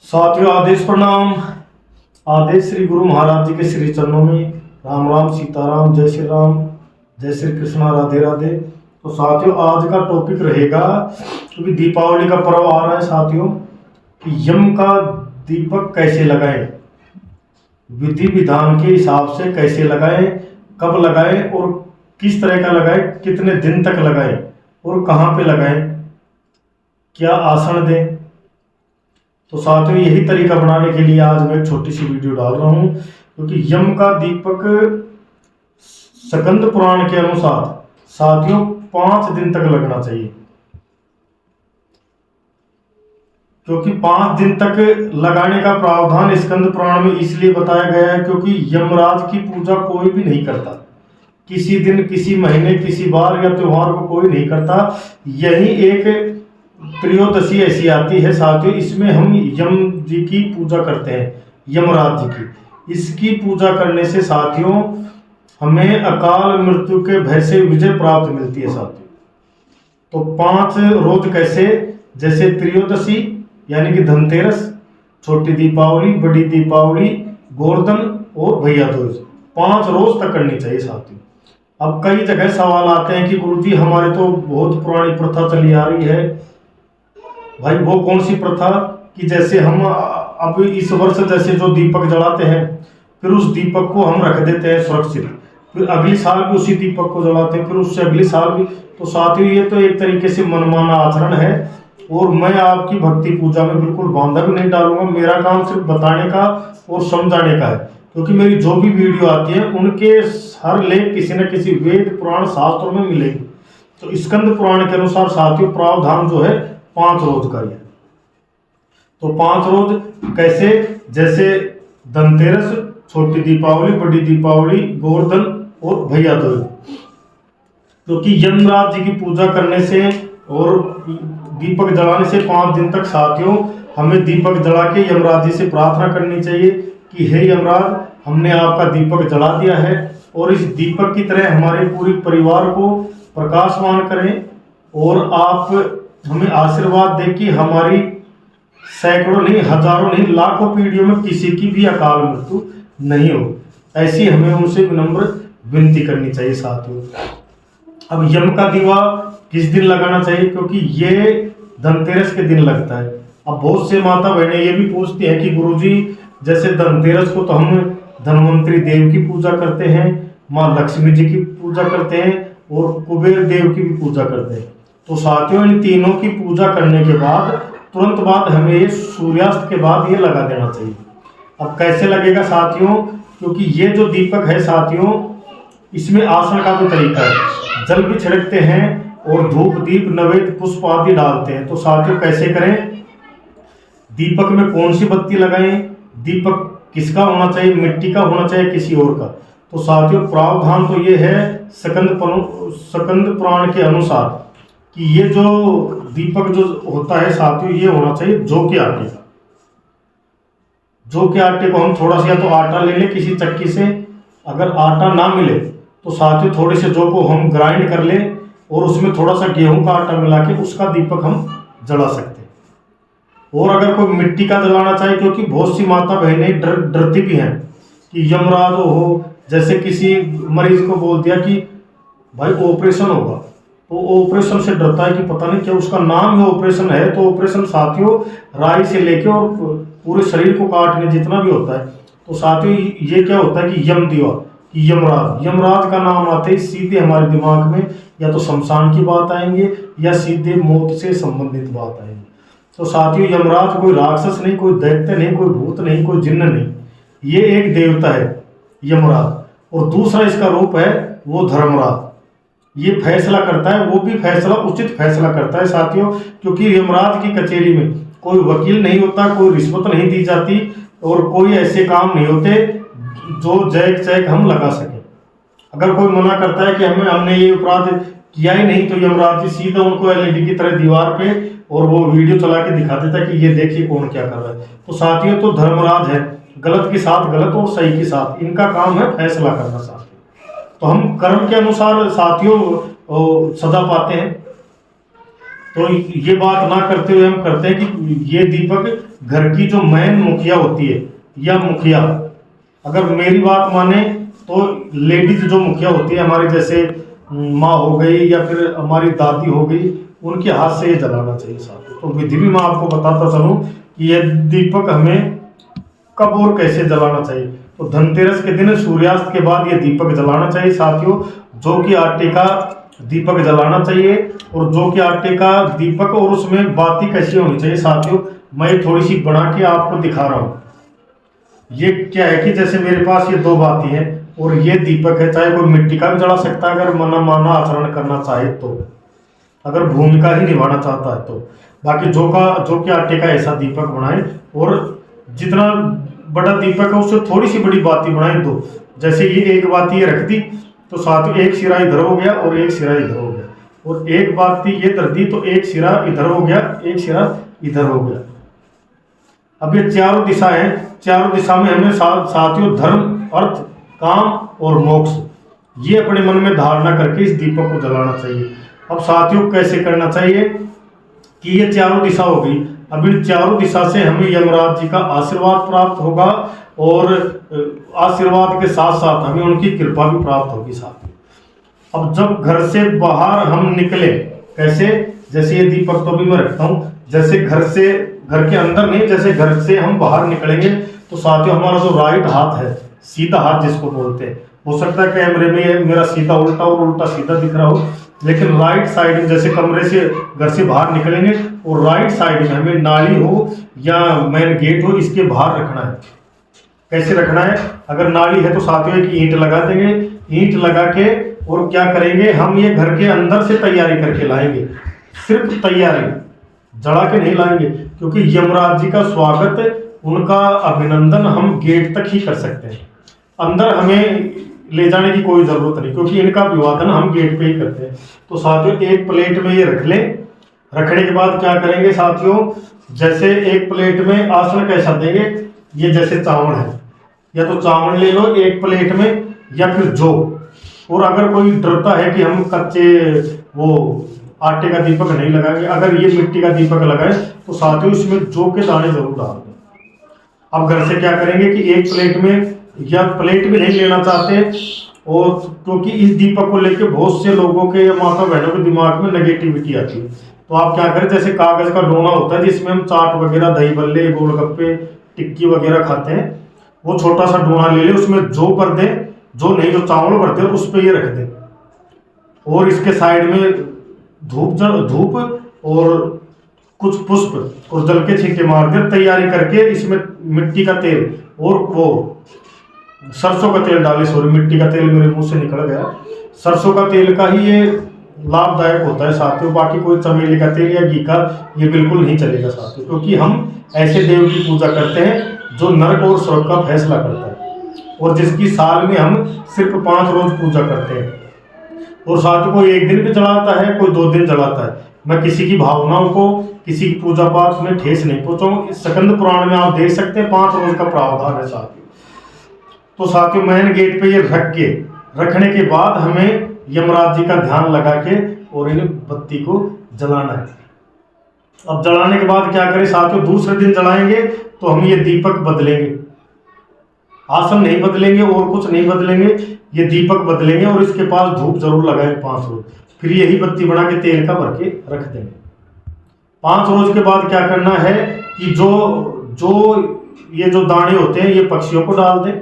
साथियों आदेश प्रणाम। आदेश श्री गुरु महाराज जी के श्री चरणों में राम राम सीताराम, जय श्री राम, जय श्री कृष्णा, राधे राधे। तो साथियों आज का टॉपिक रहेगा, क्योंकि दीपावली का पर्व आ रहा है साथियों, कि यम का दीपक कैसे लगाएं, विधि विधान के हिसाब से कैसे लगाएं, कब लगाएं और किस तरह का लगाएं, कितने दिन तक लगाएं और कहाँ पे लगाएं, क्या आसन दें। तो साथियों यही तरीका बनाने के लिए आज मैं एक छोटी सी वीडियो डाल रहा हूं, क्योंकि यम का दीपक स्कंद पुराण के अनुसार साथियों 5 दिन तक लगना चाहिए। क्योंकि 5 दिन तक लगाने का प्रावधान स्कंद पुराण में इसलिए बताया गया है क्योंकि यमराज की पूजा कोई भी नहीं करता, किसी दिन, किसी महीने, किसी बार या त्योहार को कोई नहीं करता। यही एक त्रयोदशी ऐसी आती है साथियों, इसमें हम यम जी की पूजा करते हैं, यमराज जी की। इसकी पूजा करने से साथियों हमें अकाल मृत्यु के भय से विजय प्राप्त मिलती है साथियों। तो 5 रोज कैसे, जैसे त्रयोदशी यानी कि धनतेरस, छोटी दीपावली, बड़ी दीपावली, गोवर्धन और भैया दूज, 5 रोज तक करनी चाहिए साथियों। अब कई जगह सवाल आते हैं कि गुरुजी हमारे तो बहुत पुरानी प्रथा चली आ रही है। भाई वो कौन सी प्रथा कि जैसे हम अब इस वर्ष जैसे जो दीपक जलाते हैं, फिर उस दीपक को हम रख देते हैं सुरक्षित, फिर अगली साल भी उसी दीपक को जलाते हैं, फिर उससे अगली साल भी। तो साथियों ये तो एक तरीके से मनमाना आचरण है और मैं आपकी भक्ति पूजा में बिल्कुल बांधा भी नहीं डालूंगा। मेरा काम सिर्फ बताने का और समझाने का है, क्योंकि मेरी जो भी वीडियो आती है उनके हर लेख किसी न किसी वेद पुराण शास्त्रों में मिलेगी। तो स्कंद पुराण के अनुसार साथियों प्रावधान जो है 5 रोज का ही है। तो 5 रोज कैसे, जैसे धनतेरस, छोटी दीपावली, बड़ी दीपावली, गोवर्धन और भैया दूज। क्योंकि यमराज जी की पूजा करने से और दीपक जलाने से 5 दिन तक साथियों हमें दीपक जला के यमराज जी से प्रार्थना करनी चाहिए कि हे यमराज, हमने आपका दीपक जला दिया है और इस दीपक की तरह हमारे पूरे परिवार को प्रकाशमान करें और आप हमें आशीर्वाद दे कि हमारी सैकड़ों नहीं, हजारों नहीं, लाखों पीढ़ियों में किसी की भी अकाल मृत्यु नहीं हो। ऐसी हमें उनसे विनम्र विनती करनी चाहिए साथियों। अब यम का दीवा किस दिन लगाना चाहिए, क्योंकि ये धनतेरस के दिन लगता है। अब बहुत से माता बहनें ये भी पूछती हैं कि गुरुजी जैसे धनतेरस को तो हम धनवंतरी देव की पूजा करते हैं, माँ लक्ष्मी जी की पूजा करते हैं और कुबेर देव की भी पूजा करते हैं। तो साथियों इन तीनों की पूजा करने के बाद तुरंत बाद हमें ये सूर्यास्त के बाद ये लगा देना चाहिए। अब कैसे लगेगा साथियों, क्योंकि ये जो दीपक है साथियों इसमें आसन का भी तरीका है, जल भी छिड़कते हैं और धूप दीप नैवेद्य पुष्प आदि डालते हैं। तो साथियों कैसे करें, दीपक में कौन सी बत्ती लगाएं, दीपक किसका होना चाहिए, मिट्टी का होना चाहिए किसी और का। तो साथियों प्रावधान तो ये है स्कंद पुराण के अनुसार कि ये जो दीपक जो होता है साथियों ये होना चाहिए जौ के आटे का। जौ के आटे को हम थोड़ा सा या तो आटा ले लें किसी चक्की से, अगर आटा ना मिले तो साथियों थोड़े से जौ को हम ग्राइंड कर लें और उसमें थोड़ा सा गेहूं का आटा मिला के उसका दीपक हम जला सकते हैं। और अगर कोई मिट्टी का जलाना चाहे, क्योंकि बहुत सी माता बहनें डरती भी हैं कि यमराज हो, जैसे किसी मरीज को बोल दिया कि भाई ऑपरेशन होगा, तो ऑपरेशन से डरता है कि पता नहीं क्या उसका नाम ही ऑपरेशन है। तो ऑपरेशन साथियों राई से लेके और पूरे शरीर को काटने जितना भी होता है। तो साथियों ये क्या होता है कि यम दीवा, कि यमराज का नाम आते ही सीधे हमारे दिमाग में या तो शमशान की बात आएंगे या सीधे मौत से संबंधित बात आएंगे। तो साथियों यमराज कोई राक्षस नहीं, कोई दैत्य नहीं, कोई भूत नहीं, कोई जिन्न नहीं, ये एक देवता है यमराज। और दूसरा इसका रूप है वो धर्मराज। ये फैसला करता है, वो भी फैसला उचित फैसला करता है साथियों, क्योंकि यमराज की कचहरी में कोई वकील नहीं होता, कोई रिश्वत नहीं दी जाती और कोई ऐसे काम नहीं होते जो जैक चैक हम लगा सके। अगर कोई मना करता है कि हमने ये अपराध किया ही नहीं, तो यमराज जी सीधा उनको एलईडी की तरह दीवार पे और वो वीडियो चला के दिखा देता कि ये देखिए कौन क्या कर रहा है। तो साथियों तो धर्मराज है, गलत के साथ गलत और सही के साथ, इनका काम है फैसला करना साथियों। तो हम कर्म के अनुसार साथियों सजा पाते हैं। तो ये बात ना करते हुए हम करते हैं कि ये दीपक घर की जो मेन मुखिया होती है या मुखिया, अगर मेरी बात माने तो लेडीज जो मुखिया होती है हमारी, जैसे माँ हो गई या फिर हमारी दादी हो गई, उनके हाथ से ये जलाना चाहिए साथियों। तो विधि भी मैं आपको बताता चलूं कि ये दीपक हमें कब और कैसे जलाना चाहिए। तो धनतेरस के दिन सूर्यास्त के बाद ये दीपक जलाना चाहिए साथियों, जो कि आटे का दीपक जलाना चाहिए। और जो कि आटे का दीपक, और उसमें बाती कैसी होनी चाहिए साथियों, मैं थोड़ी सी बना के आपको दिखा रहा हूँ। ये क्या है कि जैसे मेरे पास ये 2 बाती है और ये दीपक है, चाहे कोई मिट्टी का भी जला सकता है अगर मना माना आचरण करना चाहे तो, अगर भूमिका ही निभाना चाहता है तो। बाकी जो कि आटे का ऐसा दीपक बनाए, और जितना बड़ा दीपक है उससे थोड़ी सी बड़ी बाती बनाए 2। जैसे ये एक बाती ये रख दी तो साथ एक सिरा इधर हो गया और एक सिरा इधर हो गया, और एक बाती ये धर दी तो एक सिरा इधर हो गया, एक सिरा इधर हो गया। अब ये चारों दिशा है, चारों दिशा में हमें साथियों धर्म, अर्थ, काम और मोक्ष, ये अपने मन में धारणा करके इस दीपक को जलाना चाहिए। अब साथियों कैसे करना चाहिए कि ये चारों दिशा हो गई, अब इन चारों दिशा से हमें यमराज जी का आशीर्वाद प्राप्त होगा, और आशीर्वाद के साथ साथ हमें उनकी कृपा भी प्राप्त होगी साथियों। अब जब घर से बाहर हम निकले, कैसे, जैसे ये दीपक तो अभी मैं रखता हूँ, जैसे घर के अंदर नहीं, जैसे घर से हम बाहर निकलेंगे तो साथियों हमारा जो राइट हाथ है, सीधा हाथ जिसको बोलते हैं, हो सकता है कैमरे में मेरा सीधा उल्टा और उल्टा सीधा दिख रहा हो, लेकिन राइट साइड में, जैसे कमरे से घर से बाहर निकलेंगे और राइट साइड में हमें नाली हो या मेन गेट हो, इसके बाहर रखना है। कैसे रखना है, अगर नाली है तो साथियों एक ईंट लगा देंगे, ईंट लगा के और क्या करेंगे, हम ये घर के अंदर से तैयारी करके लाएंगे, सिर्फ तैयारी, जला के नहीं लाएंगे, क्योंकि यमराज जी का स्वागत, उनका अभिनंदन हम गेट तक ही कर सकते हैं, अंदर हमें ले जाने की कोई जरूरत नहीं, क्योंकि इनका अभिवादन हम गेट पे ही करते हैं। तो साथियों एक प्लेट में ये रख लें, रखने के बाद क्या करेंगे साथियों, जैसे एक प्लेट में आसन कैसा देंगे, ये जैसे चावल है, या तो चावल ले लो एक प्लेट में, या फिर जौ, और अगर कोई डरता है कि हम कच्चे वो आटे का दीपक नहीं लगाएंगे, अगर ये मिट्टी का दीपक लगाए तो साथियों इसमें जौ के दाने जरूर डाल दें। अब घर से क्या करेंगे कि एक प्लेट में, या प्लेट भी नहीं लेना चाहते, और क्योंकि इस दीपक को लेके बहुत से लोगों के या माता बहनों के दिमाग में नेगेटिविटी आती है, तो आप क्या करें, जैसे कागज का डोना होता है जिसमें हम चाट वगैरह, दही बल्ले, गोलगप्पे, टिक्की वगैरह खाते हैं, वो छोटा सा डोना ले ले, उसमें जौ भर दे, जो नहीं जो चावल भरते हैं उस पर ये रख दे, और इसके साइड में धूप और कुछ पुष्प और जल के छींटे मार दे, तैयारी करके इसमें मिट्टी का तेल और वो सरसों का तेल डाले, सॉरी मिट्टी का तेल मेरे मुंह से निकल गया, सरसों का तेल का ही ये लाभदायक होता है साथियों, बाकी कोई चमेली का तेल या घी का ये बिल्कुल नहीं चलेगा साथियों, क्योंकि हम ऐसे देव की पूजा करते हैं जो नरक और स्वर्ग का फैसला करता है, और जिसकी साल में हम सिर्फ 5 रोज पूजा करते हैं, और साथियों कोई एक दिन भी जलाता है, कोई 2 दिन जलाता है। मैं किसी की भावनाओं को, किसी की पूजा पाठ में ठेस नहीं पहुंचाऊं। स्कंद पुराण में आप देख सकते हैं 5 रोज का प्रावधान है साथियों। तो साथियों मेन गेट पे ये रखने के बाद हमें यमराज जी का ध्यान लगा के और इन बत्ती को जलाना है। अब जलाने के बाद क्या करें साथियों, दूसरे दिन जलाएंगे तो हम ये दीपक बदलेंगे, आसन नहीं बदलेंगे और कुछ नहीं बदलेंगे, ये दीपक बदलेंगे और इसके पास धूप जरूर लगाएंगे 5 रोज, फिर यही बत्ती बना के तेल का भर के रख देंगे। 5 रोज के बाद क्या करना है कि ये जो दाने होते हैं ये पक्षियों को डाल दें,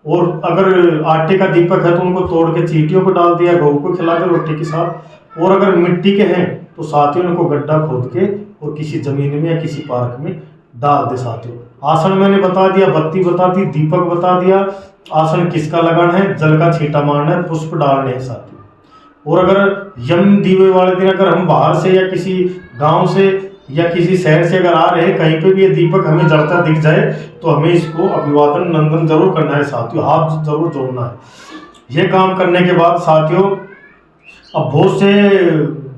और अगर आटे का दीपक है तो उनको तोड़ के चींटियों को डाल दिया, गऊ को खिला दे रोटी के साथ, और अगर मिट्टी के हैं तो साथियों उनको गड्ढा खोद के और किसी जमीन में या किसी पार्क में डाल दे साथियों। आसन मैंने बता दिया, बत्ती बता दी, दीपक बता दिया, आसन किसका लगाना है, जल का छींटा मारना है, पुष्प डालने हैं साथियों। और अगर यम दीवे वाले दिन अगर हम बाहर से या किसी गांव से या किसी शहर से अगर आ रहे हैं, कहीं पे भी ये दीपक हमें जलता दिख जाए तो हमें इसको अभिवादन नंदन जरूर करना है साथियों, हाथ जरूर जोड़ना है। ये काम करने के बाद साथियों अब बहुत से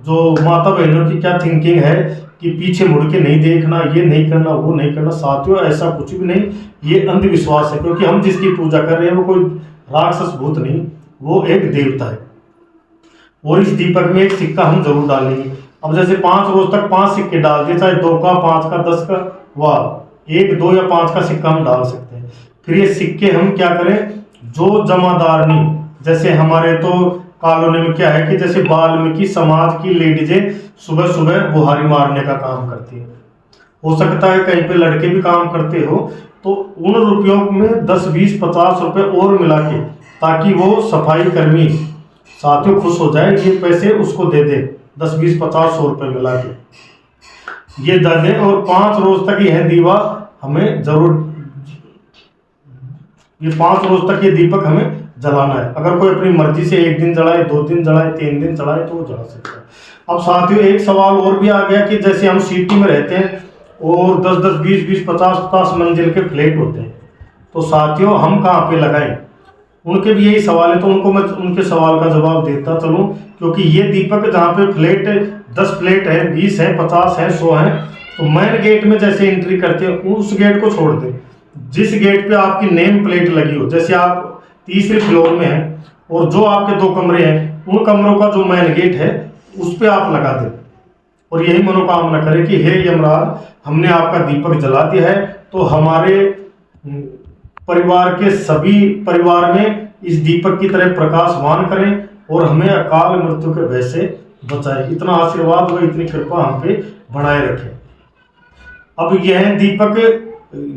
जो माता बहनों की क्या थिंकिंग है कि पीछे मुड़ के नहीं देखना, ये नहीं करना, वो नहीं करना, साथियों ऐसा कुछ भी नहीं, ये अंधविश्वास है, क्योंकि हम जिसकी पूजा कर रहे हैं वो कोई राक्षस भूत नहीं, वो एक देवता है। और इस दीपक में एक सिक्का हम जरूर डालेंगे। अब जैसे 5 रोज तक 5 सिक्के डाल दिए, चाहे 2 का, 5 का, 10 का, वाह 1, 2 या 5 का सिक्का हम डाल सकते हैं। फिर ये सिक्के हम क्या करें, जो जमादारनी, जैसे हमारे तो कॉलोनी में क्या है कि जैसे वाल्मीकि समाज की लेडीजें सुबह सुबह बुहारी मारने का काम करती है, हो सकता है कहीं पे लड़के भी काम करते हो, तो उन रुपयों में 10, 20, 50 रुपए और मिला के, ताकि वो सफाई कर्मी साथियों खुश हो जाए, ये पैसे उसको दे दे, 10, 20, 50, 100 रुपए मिला के ये दे दे। और 5 रोज तक यह दीवा हमें जरूर, ये 5 रोज तक ये दीपक हमें जलाना है। अगर कोई अपनी मर्जी से 1 दिन जलाए, 2 दिन जलाए, 3 दिन जलाए तो वो जला सकता है। अब साथियों एक सवाल और भी आ गया कि जैसे हम सिटी में रहते हैं और 10-10, 20-20, 50-50 मंजिल के फ्लैट होते हैं, तो साथियों हम कहाँ पे लगाएं, उनके भी यही सवाल है। तो उनको मैं उनके सवाल का जवाब देता चलूं, क्योंकि ये दीपक जहाँ पे फ्लैट 10 फ्लैट है, 20 है, 50 है, 100 है, तो मेन गेट में जैसे एंट्री करते हैं उस गेट को छोड़ दें। जिस गेट पे आपकी नेम प्लेट लगी हो, जैसे आप 3रे फ्लोर में हैं और जो आपके 2 कमरे हैं, उन कमरों का जो मेन गेट है उस पे आप लगा दें और यही मनोकामना करें कि हे यमराज, हमने आपका दीपक जला दिया है, तो हमारे परिवार के सभी परिवार में इस दीपक की तरह प्रकाशवान करें और हमें अकाल मृत्यु के भय से बचाए। इतना आशीर्वाद व इतनी कृपा हम पे बनाए रखें। अब यह दीपक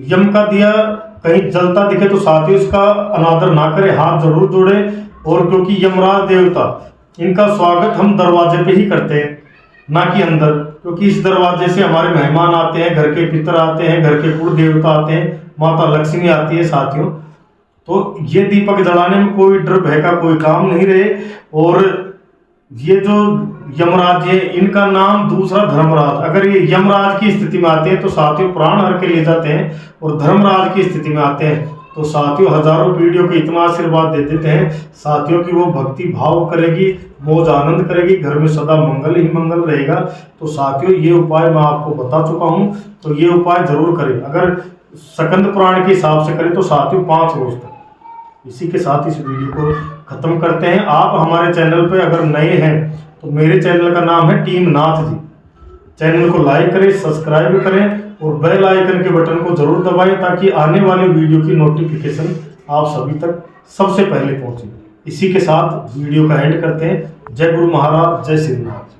यम का दिया कहीं जलता दिखे तो साथियों इसका अनादर ना करें, हाथ जरूर जोड़े। और क्योंकि यमराज देवता, इनका स्वागत हम दरवाजे पे ही करते हैं, ना कि अंदर, क्योंकि इस दरवाजे से हमारे मेहमान आते हैं, घर के पितर आते हैं, घर के कुल देवता आते हैं, माता लक्ष्मी आती है साथियों। तो ये दीपक जलाने में कोई डर भय का कोई काम नहीं रहे। और ये जो यमराज है, इनका नाम दूसरा धर्मराज। अगर ये यमराज की स्थिति में आते हैं तो साथियों प्राण हर के ले जाते हैं, और धर्मराज की स्थिति में आते हैं तो साथियों हजारों पीढ़ियों को इतना आशीर्वाद दे देते हैं साथियों की वो भक्ति भाव करेगी, मौज आनंद करेगी, घर में सदा मंगल ही मंगल रहेगा। तो साथियों ये उपाय मैं आपको बता चुका हूँ, तो ये उपाय जरूर करें। अगर स्कंद पुराण के हिसाब से करें तो साथियों 5 रोज तक। इसी के साथ इस वीडियो को खत्म करते हैं। आप हमारे चैनल पे अगर नए हैं तो मेरे चैनल का नाम है टीम नाथ जी। चैनल को लाइक करें, सब्सक्राइब करें और बेल आइकन के बटन को जरूर दबाएं, ताकि आने वाली वीडियो की नोटिफिकेशन आप सभी तक सबसे पहले पहुंचे। इसी के साथ वीडियो का एंड करते हैं। जय गुरु महाराज, जय श्री नाथ।